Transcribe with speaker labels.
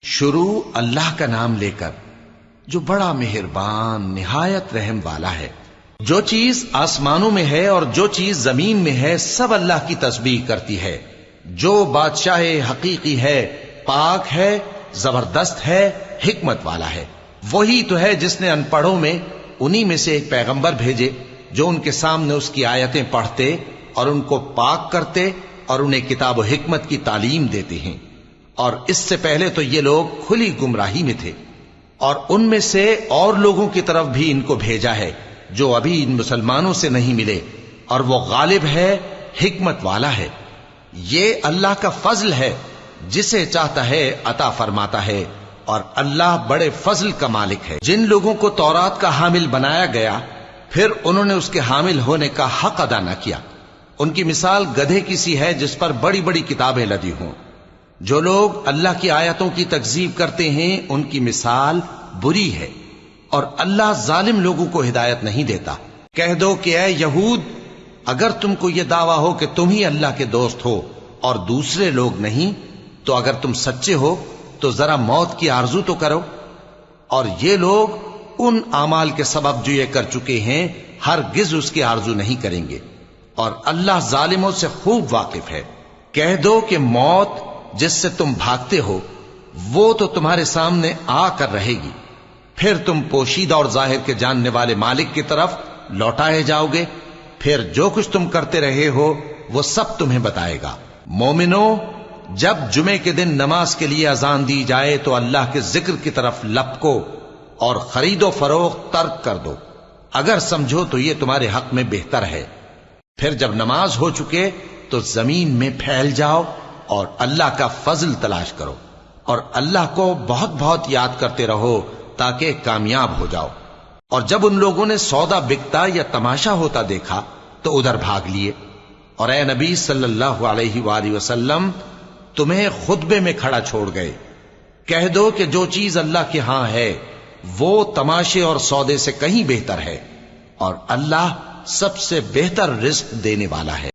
Speaker 1: شروع اللہ کا نام لے کر جو بڑا مہربان نہایت رحم والا ہے۔ جو چیز آسمانوں میں ہے اور جو چیز زمین میں ہے سب اللہ کی تسبیح کرتی ہے۔ جو بادشاہ حقیقی ہے، پاک ہے، زبردست ہے، حکمت والا ہے۔ وہی تو ہے جس نے ان پڑھوں میں انہی میں سے ایک پیغمبر بھیجے جو ان کے سامنے اس کی آیتیں پڑھتے اور ان کو پاک کرتے اور انہیں کتاب و حکمت کی تعلیم دیتے ہیں۔ اور اس سے پہلے تو یہ لوگ کھلی گمراہی میں تھے، اور ان میں سے اور لوگوں کی طرف بھی ان کو بھیجا ہے جو ابھی ان مسلمانوں سے نہیں ملے، اور وہ غالب ہے، حکمت والا ہے۔ یہ اللہ کا فضل ہے، جسے چاہتا ہے عطا فرماتا ہے، اور اللہ بڑے فضل کا مالک ہے۔ جن لوگوں کو تورات کا حامل بنایا گیا پھر انہوں نے اس کے حامل ہونے کا حق ادا نہ کیا، ان کی مثال گدھے کی سی ہے جس پر بڑی بڑی کتابیں لدی ہوں۔ جو لوگ اللہ کی آیتوں کی تکذیب کرتے ہیں ان کی مثال بری ہے، اور اللہ ظالم لوگوں کو ہدایت نہیں دیتا۔ کہہ دو کہ اے یہود، اگر تم کو یہ دعویٰ ہو کہ تم ہی اللہ کے دوست ہو اور دوسرے لوگ نہیں، تو اگر تم سچے ہو تو ذرا موت کی آرزو تو کرو۔ اور یہ لوگ ان اعمال کے سبب جو یہ کر چکے ہیں ہرگز اس کی آرزو نہیں کریں گے، اور اللہ ظالموں سے خوب واقف ہے۔ کہہ دو کہ موت جس سے تم بھاگتے ہو وہ تو تمہارے سامنے آ کر رہے گی، پھر تم پوشیدہ اور ظاہر کے جاننے والے مالک کی طرف لوٹائے جاؤ گے، پھر جو کچھ تم کرتے رہے ہو وہ سب تمہیں بتائے گا۔ مومنو، جب جمعے کے دن نماز کے لیے اذان دی جائے تو اللہ کے ذکر کی طرف لپکو اور خرید و فروخت ترک کر دو، اگر سمجھو تو یہ تمہارے حق میں بہتر ہے۔ پھر جب نماز ہو چکے تو زمین میں پھیل جاؤ اور اللہ کا فضل تلاش کرو، اور اللہ کو بہت بہت یاد کرتے رہو تاکہ کامیاب ہو جاؤ۔ اور جب ان لوگوں نے سودا بکتا یا تماشا ہوتا دیکھا تو ادھر بھاگ لیے، اور اے نبی صلی اللہ علیہ وآلہ وسلم تمہیں خطبے میں کھڑا چھوڑ گئے۔ کہہ دو کہ جو چیز اللہ کے ہاں ہے وہ تماشے اور سودے سے کہیں بہتر ہے، اور اللہ سب سے بہتر رزق دینے والا ہے۔